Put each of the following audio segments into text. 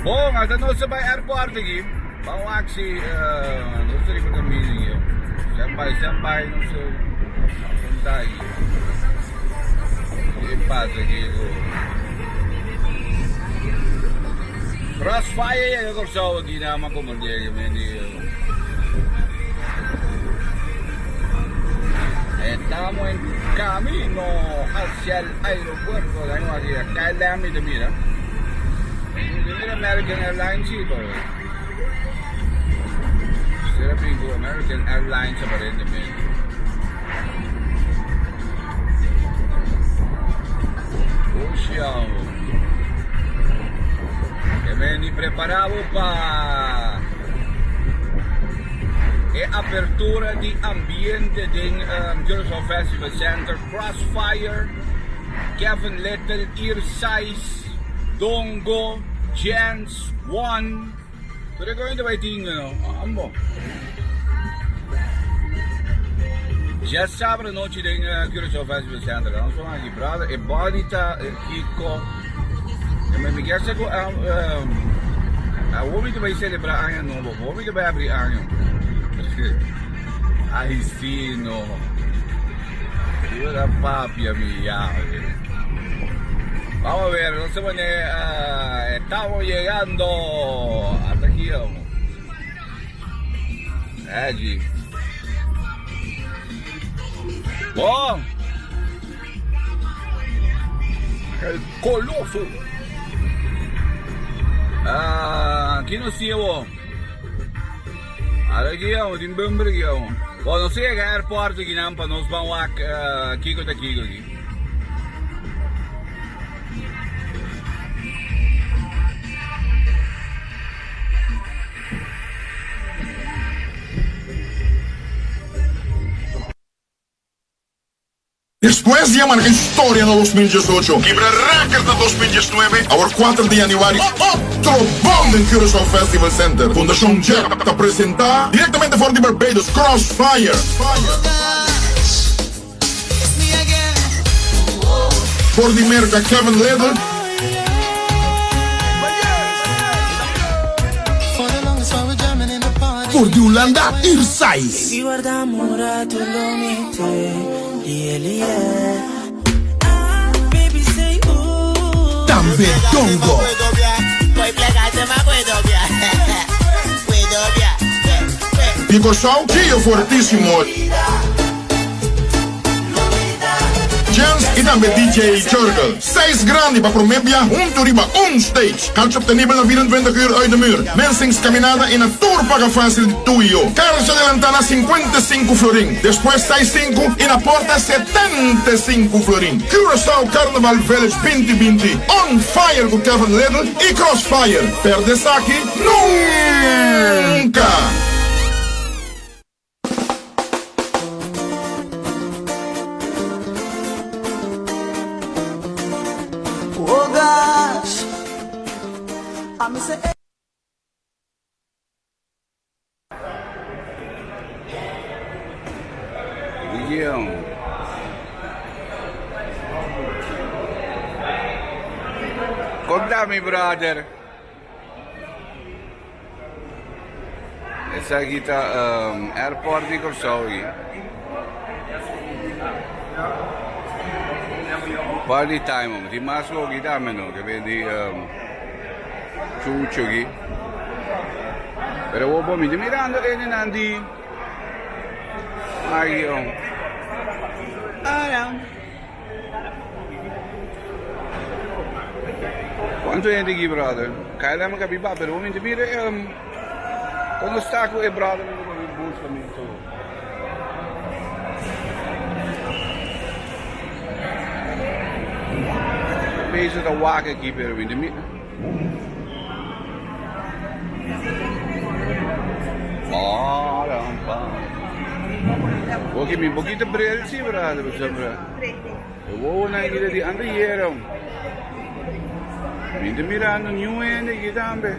Bom, até não se vai aeroporto aqui. Vamos lá que se... não sei o caminho aqui. Senpai, não sei. Não tá aqui. O que passa aqui? Crossfire ya Kòrsou aqui na Macomundial. Estamos en camino hacia el aeropuerto de aquí. Acá es la mira. Mira American Airlines ito. Sira pingo American Airlines aparentemente. Usciamo. E veni preparato para apertura di ambiente din Kòrsou Festival Center. Crossfire, Kevin Little, Earsize, Dongo, Chance, One. So they're going to buy tingin, ambo. Just sabato noche din Kòrsou Festival Center. Non so anche brother e Bonita, Kiko. E mi chiede ko uomo vai celebrar ano novo, uomo vai abrir ano. Ai fino. Io la papia mia. Vamos a ver, no sé, estamos llegando hasta aquí, vamos. Allí. Bom. El Coloso. Aqui no Cielo. Aqui vamos, tem bem aqui vamos. Bom, não sei que aeroporto aqui não, para nós vamos lá, Kiko da Kiko aqui. Después de marcar historia en 2018, quebra récord de 2019, ahora 4 de januario, otro bomba en Kòrsou Festival Center. Fundación Jack te presenta directamente por de Barbados, Crossfire. Por de merca Kevin Little. Por de Holanda, Earsize. También Dongo. Y Kòrsou, Gio fortísimo. Jens y también DJ Jorgel. 6 grandi para Promebia, Turiba, stage. Calcio obtenible na 24 uur uit de muur. Mensings caminada en een tour paga fácil de tuyo. Carlos adelantana 55 florin. Después 65 y la porta 75 florin. Kòrsou Carnaval Village 2020. On fire con Kevin Little y Crossfire. Perdes aquí nunca. Oh gosh, I'm say. Contami brother. Essa aqui tá airport di Kòrsou aqui. Party time, di masuk kita meno, che vedi ciuccio qui. Però uomo mi mirando e nanti. Aio. Quanto è di chi brother? Kaya mo kapiba pero uomo mi mira quando sta con e brother mi busca mi to. Bezig te waken keeper in de midden. Oké, mijn boekje te bril zie brother, wat zo brother. Gewoon naar jullie die andere hier. In de midden aan de nieuwe en de hier dan bij.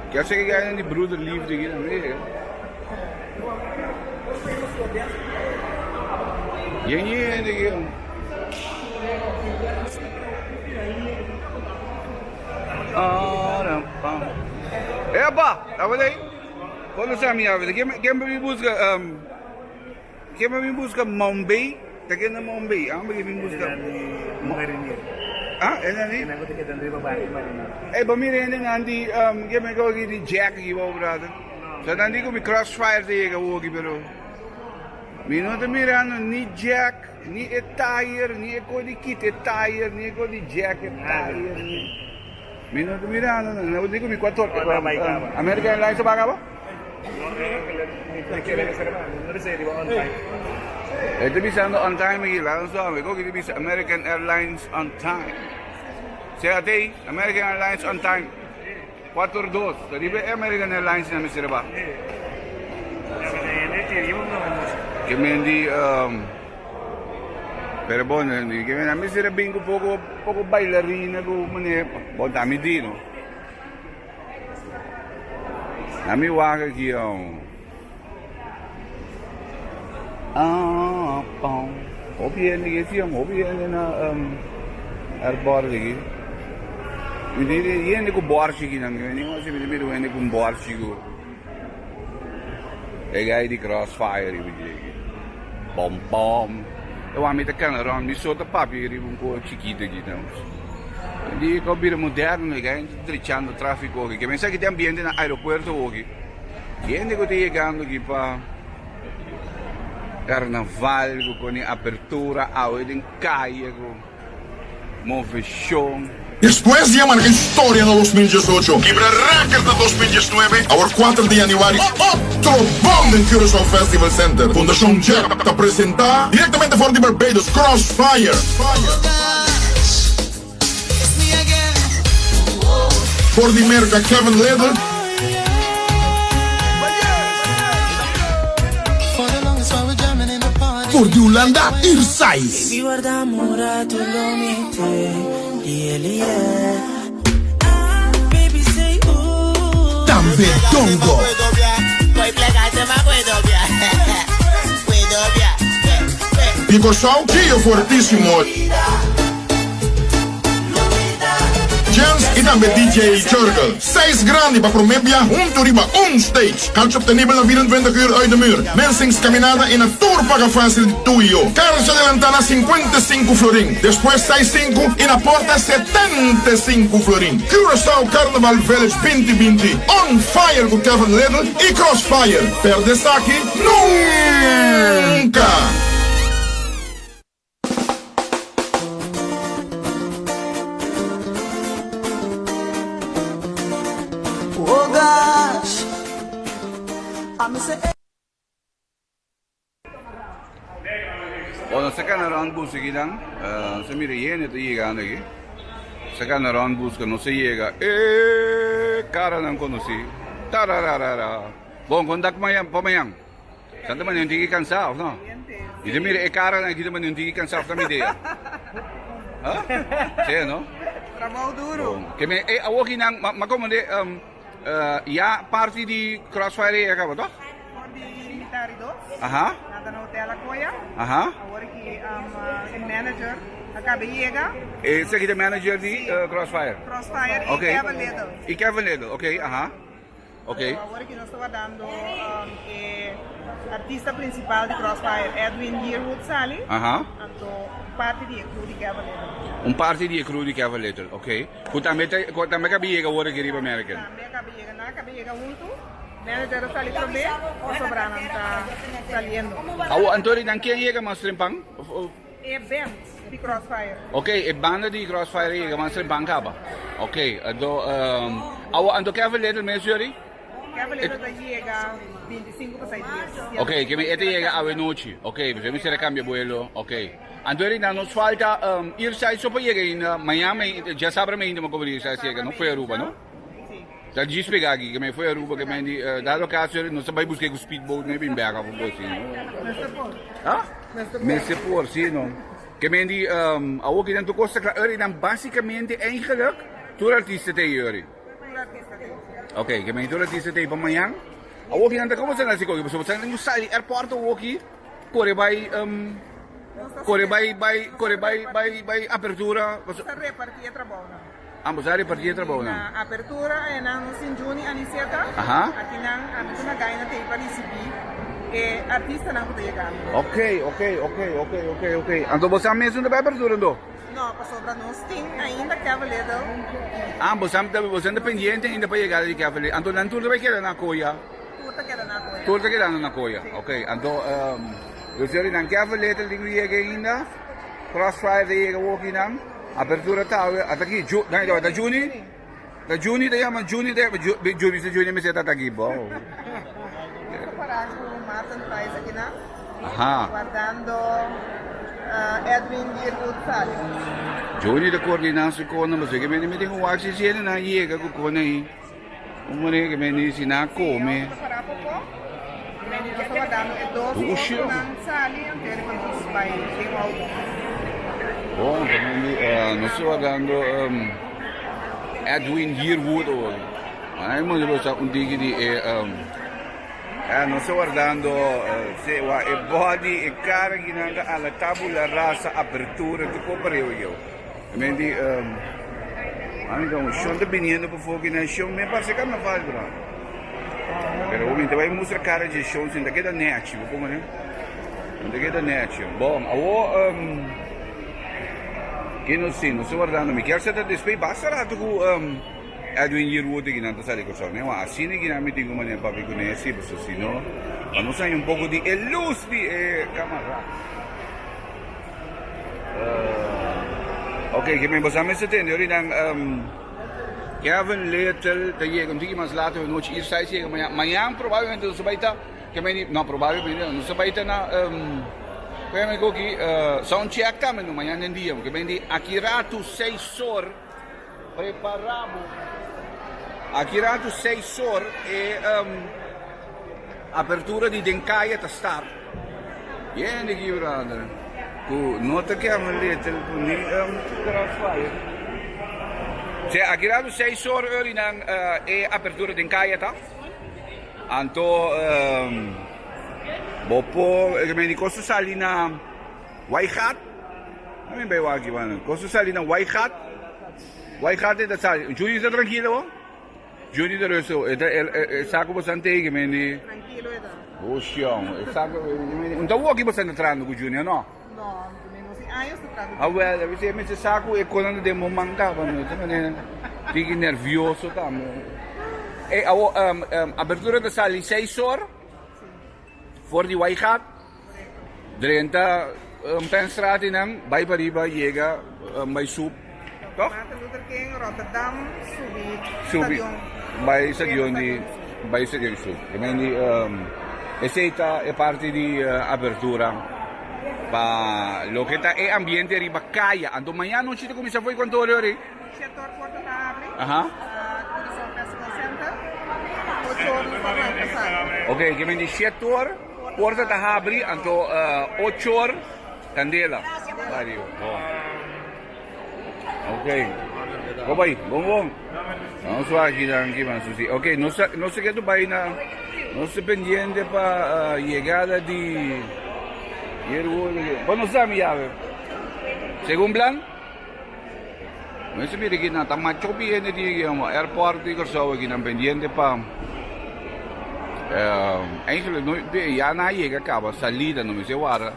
Ik heb zeggen jij die broederliefde hier dan weer. Hier en de hier. Epa, tava daí? Quando você me avisa, quem me busca, quem me busca Mumbai, tá aqui na Mumbai, quem me busca? Ah, é ali? Eh, ba mirende nanti, quem me coloca de Jack aqui, brother. So nanti ko may crossfire tayo kawogi pero. Minuto mirando ni Jack, ni tire, ni ko di kit tire, ni ko di Jack tire, ni. Minuto mirando, na udi ko may 14 American Airlines sa baka ba? Ito bisando on time lang so ko gidi bisa American Airlines on time. Say ate, American Airlines on time. 4-2. Jadi American Airlines na misira ba? Kemendi pero bueno, que me mi sera bingo poco bailarina go mane bon dami di no. Ami waga aqui pão. Obiene que sim, obiene na arbor aqui. Mi dire yende ko borchi ki nang ni mo si mi yende ko borchi go. E gai di crossfire mi dire. Bom bom. Eu amo te camera, mi sotto papi un po' chiquito aqui não. Di ko bir moderno e gai tricciando traffico che mi sa che ti ambiente na aeroporto oggi. Yende ko te yegando aqui pa Carnaval con apertura a in calle con movimento. Después de marcar historia en 2018, quebra récord de 2019, ahora 4 de januari, otro bomba en Kòrsou Festival Center. Fundación Jack te presenta directamente por de Barbados Crossfire. Por de merca Kevin Leder. Por de Holanda Irsais. Tambe Dongo. E Kòrsou, que é fortíssimo. Jens e também DJ Jorgel. 6 grandi para promedia junto riba stage. Calcio obtenibile na 24 uur uit de muur. Mensings caminada en een tour paga fácil de tu y yo. Carros adelantana 55 florin. Después 65 y la porta 75 florin. Kòrsou Carnaval Village 2020. On fire con Kevin Little y Crossfire. Perdes aquí nunca. Oh gosh, I'm say. Ono sekan around bus aqui dan, se mira yene te yegando aqui. Sekan around bus que não se llega. Cara não conheci. Tararara. Bom, contact pamayang. Santa man hindi cansado, no? E te mira cara não kita man hindi cansado também ideia. Hã? Sei, no? Trabalho duro. Que me awoki nang makomande ja party di Crossfire ya ka ba to? Di military do. Aha. Nada na hotel Koya. Aha. Agora que manager acaba chega. Esse aqui é manager de Crossfire. Crossfire Okay. e Kevin Little. E Kevin Little, ok, aha. Ok. Agora que nós estamos dando artista principal de Crossfire, Edwin Yearwood Sally. Aha. Então, parte de crew de Kevin Little. Un party di crew di Kevin Little, ok. Kutame kabiye ka wala kiri American. Também acaba chega junto. Manager Sally também. O sobrano está saliendo. Awo Antori dan kiyan yega mas rimpang? Event de Crossfire. Ok, e banda di Crossfire yega mas rimpang ka ba? Ok, ado awo ando Kevin Little mes yuri? Kevin Little chega 25 para 6 dias. Ok, que me ete llega a noche. Ok, pues me se cambia vuelo. Ok. Andori na nos falta ir sai so pa llega in Miami, già saprà me indimo come dire sai che non foi a Aruba, no? Da ci spieghi che me foi a Aruba che me dato caso non sapevo buscare con speedboat ne in berga con così. Ah? Messe por, sì, no. Che me di ook in to costa claro dan basicamente eigenlijk tour artista te yuri. Ok, che me tour artista te pa Miami. Ook in como se nasi ko, so sa nang sa airport ook Corre by apertura. Sta repartia trabalho. Ambos áreas partidas trabalho, não? Na apertura é na no Juni aniseta. Aham. Aqui na na gaina tem para receber e artista não pode chegar. Ok. Então você mesmo da abertura, não? Não, para sobra nós tem ainda cavaleiro. Você é dependente ainda para chegar de cavaleiro. Então não tudo vai quedar na coia. Tudo queda na coia. Tudo quedando na coia. Ok. Então eu sei que cavaleiro tem que chegar ainda. Crossfire chega walking nam. Apertura tal, até aqui, da Juni? Da Juni, daí chama Juni, Juni me senta aqui, bom. Parar com o Martin Price aqui na. Aham. Guardando Edwin Girwood sabe. Juni da coordenação com nós, mas que me tem um axis e ele não chega com o aí. Que me se não come. Parar pouco. Ele está guardando é 12 não sali, ele quando os vai tem algo. Bom, também nós estamos dando Edwin Girwood hoje. Aí mas eu só digo que nós estamos dando se o body e cara que nada a tabula rasa apertura de comprei eu. Também de então show de menino para fogo na show me parece carnaval bro. Pero o menino vai mostrar cara de show sem daquela net, como né? Daquela net. Bom, que não sei, não estou guardando, me quero saber depois basta lá com Edwin Girwood que não está ali com o né? Assim que não me digo mané para ver conhecer, porque senão não sai um pouco de luz de camarada. Ok, que me você me entende, eu não Kevin Little, da chega um dia mais later, noite ir sai chega amanhã provavelmente não se vai estar, que me não provavelmente não se vai estar na Poi aqui, só um check também no manhã em dia, porque vem Akirato 6 horas, preparamos. Akirato 6 horas e apertura de Denkaia está start. E aqui, brother, nota que é uma letra, crossfire. Se Akirato 6 horas e apertura de Denkaia está, então Bopo, que Kòrsou sali na White Hat. Ano ba yung wagi ba? Kòrsou sali na White Hat. White Hat ito sali. Juni está tranquilo? Juni está reso. Saco ba sante que Tranquilo ito. Oh, siyang. Saco. Unta wagi ba sante trano ko Juni, no? No, não sei. Ayos na trago. Ah, well, kasi may saco e konan de mo mangka ba no? Também fique nervioso tamo. Abertura da sali 6 horas. Voor die White Hat, 30 penstraat nang bij Pariba chega bij Soep, toch? Martin Luther King, Rotterdam, Subi, bij stadion Soep. Quindi questa è parte di apertura. Pa lo che è ambiente ribaccaia. Ando mañana non ci come se voi quanto ore ore? 7 ore porta da apri. Aha. Tourism Festival Center. 8 ore para passare. Ok, quindi 7 ore. Porta da abri, anto 8 ore candela. Vario. Ok. Bye bom. Não só aqui mas assim. Ok, não sei que tu vai na nosso pendiente para chegada de Bueno, sabe ya. Según plan, me se mire que na tamacho viene di airport di Kòrsou aqui na pendiente para eigenlijk nooit ja na je acaba salida no me se guarda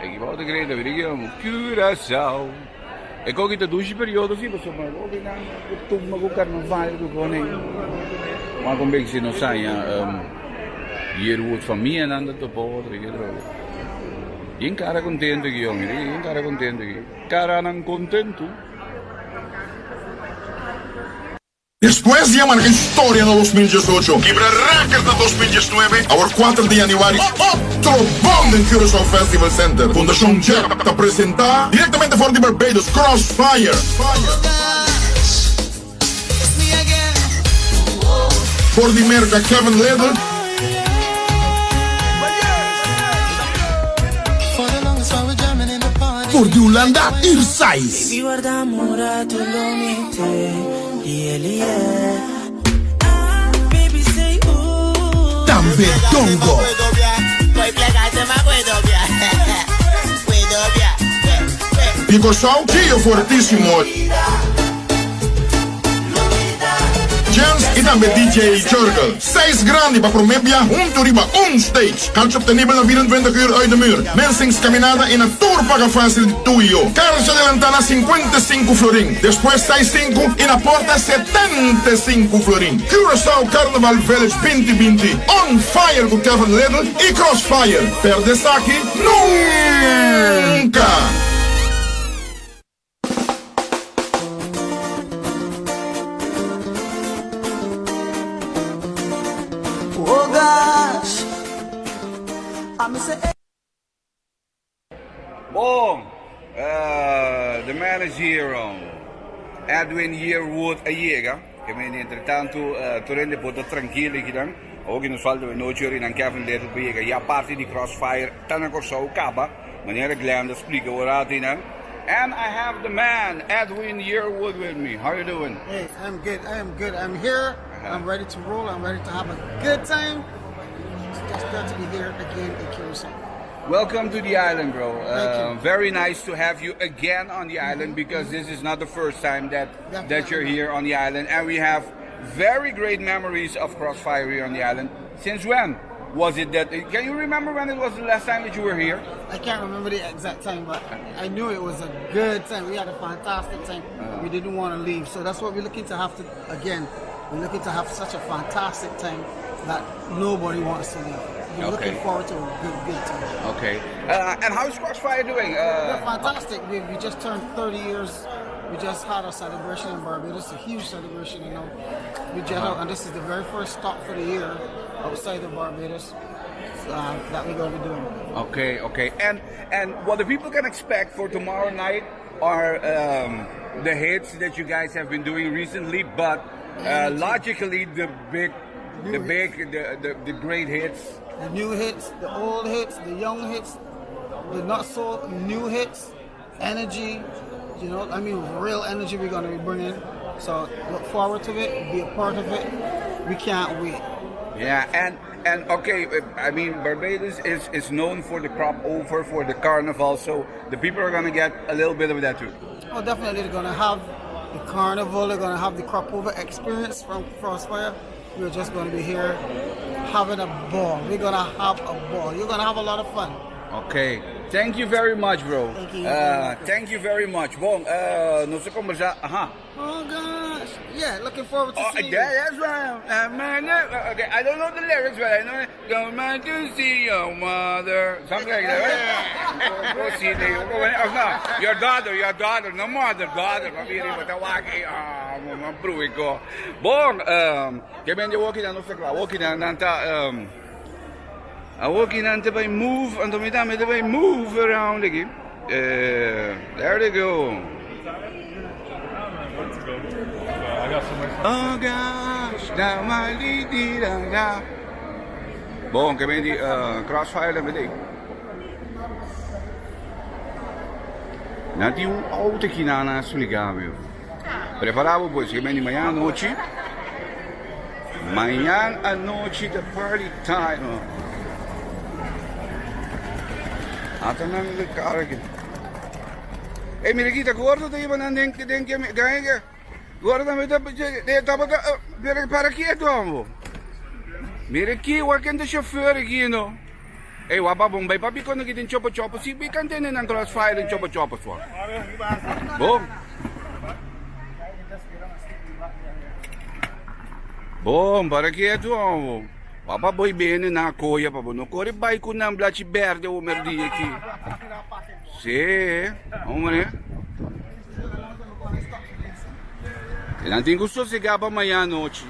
e che volta credo vediamo Curaçao e con che tu periodo sì insomma che na tumma con carnaval con ma con big se non sai hier wordt van mij en dan de potre che trovo in cara contento che io in cara contento che cara non contento. Después de marcar historia en 2018, quebrar récord en 2019, ahora 4 de januari, otro bomb en Kòrsou Festival Center. Fundación Jack te presenta directamente por de Barbados, Crossfire. Por de Merca, Kevin Little. Por de Holanda, Irsais. Tambe Dongo. Di Kòrsou, Gio fortissimo. e também DJ Jorgel. 6 grande para promebia, riba stage. Calcio obtenível na 24 uur uit de muur. Mensings caminada e na tour paga fácil de tuyo. Carça de lantana 55 florin. Después 65 e na porta 75 florin. Kòrsou Carnaval Village 2020. On fire com Kevin Little e Crossfire. Perde aqui nunca. Oh gosh, I'm say. Boom! The man is here, Edwin Yearwood a Yega. Che mi entretanto torrende poco tranquillo che dan. Oggi non salto in noce in Kevin Little Yega. Ja parti di Crossfire tana Kòrsou kaba. Meneer Glenn explica what in. And I have the man Edwin Yearwood with me. How you doing? Hey, I'm good. I am good. I'm here. I'm ready to roll. I'm ready to have a good time. It's just good to be here again in Kòrsou. Welcome to the island, bro. Thank you. Very nice to have you again on the island because this is not the first time that you're here on the island, and we have very great memories of Crossfire here on the island. Since when was it that? Can you remember when it was the last time that you were here? I can't remember the exact time, but I knew it was a good time. We had a fantastic time. We didn't want to leave, so that's what we're looking to have to again. We're looking to have such a fantastic time that nobody wants to leave. We're looking forward to a good time. Okay. And how's Crossfire doing? We're fantastic. We just turned 30 years. We just had a celebration in Barbados, a huge celebration, you know. We just and this is the very first stop for the year outside of Barbados that we're going to be doing. Okay, okay. And what the people can expect for tomorrow night are the hits that you guys have been doing recently, but logically the great hits. The new hits, the old hits, the young hits, the not so new hits, energy, you know, I mean real energy we're going to be bringing. So look forward to it, be a part of it. We can't wait. Yeah, and okay, I mean Barbados is known for the crop over, for the carnival, so the people are going to get a little bit of that too. Oh, definitely they're going to have the carnival, they're going to have the crop over experience from Crossfire. We're just going to be here having a ball. We're going to have a ball. You're going to have a lot of fun. Okay. Thank you very much, bro. Thank you. Thank you very much. Bom, não sei como já. Oh gosh. Yeah, looking forward to seeing you. That's right. Okay, I don't know the lyrics, but I know don't mind to see your mother. Something like that. Right? Go see the your daughter, no mother, daughter. Mabiri mo tawagi. Mabruwi ko. Bom, che bende walking na nostra qua. Walking na nanta I walk in and they move, and they move around again. There they go. Oh gosh, now my lady da. Bom, che vedi Crossfire da vedere. Nati un auto che nana sul cambio. Preparavo poi che vedi manhã noche. Manhã a noche the party time. Atanan le carga. E mi richiede guarda te iban denke gange. Guarda me da de tabata per paraquedo amo. Mire aqui o que anda chauffeur aqui no. Ei, o ababom vai papi quando que tem chopo se bi kan tenen nan Crossfire en chopo só. Bom. Bom, paraquedo amo. Papa boy bene na koya pa no kore bai ko nam blachi berde o merdi aqui. Sì, omre. E não tem gusto se gaba amanhã noite.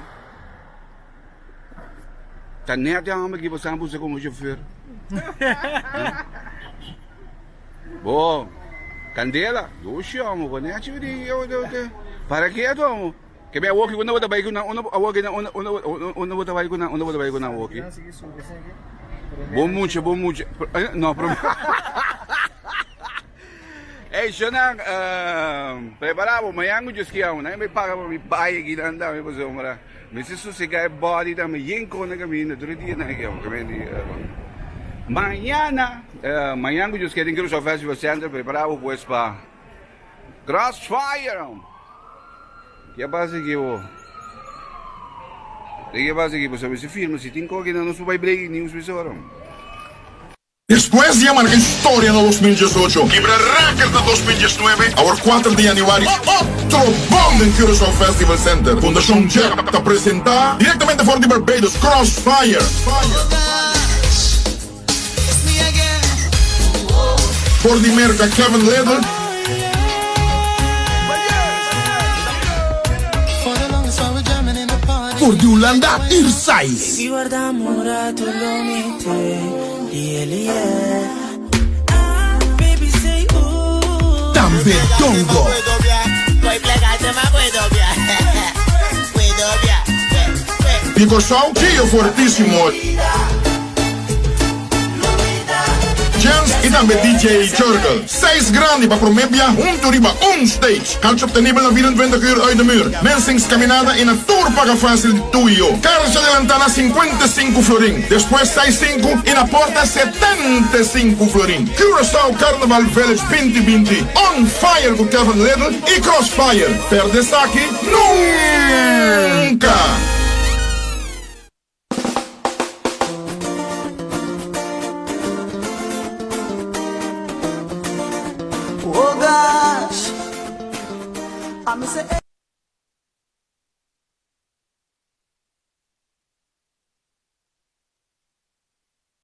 Tá nerd a alma que você abusa como chofer. Bom, candela, doce amo, quando é atividade eu para que é amo. Que me walkie una wata bike na una walkie na una wata bike na walkie. Bom mucho. No, Ei, Shonang, preparavo, amanhã eu disse que eu não me paga para me baia aqui anda me fazer uma. Me se sossegar body da me yenko na caminho, outro dia na que eu caminho. Amanhã eu disse que tem que ir ao Festival Center, preparavo pues para Crossfire. Que base que eu E che pasa che possiamo se film, si ti incogli non su vai break news visoro. Después llaman a historia no 2018. Quebra Racket na 2019. Our 4 de januari. Otro bomb en Kòrsou Festival Center. Fundación Jack te presenta directamente por de Barbados Crossfire. Por de merca Kevin Little. Por de Holanda Irsai. Tambe Dongo. Y Kòrsou, Gio fortísimo. Jens e também DJ Jorgel. 6 grandi para promebbia junto riba stage. Calcio obtenibile na 24 uur uit de muur. Mensings caminada en a tour paga fácil de tu y yo. Carros adelantana 55 florin. Después 65 y la porta 75 florin. Kòrsou Carnaval Village 2020. On fire con Kevin Little y Crossfire. Perdes aquí nunca. Oh gosh, I'm say.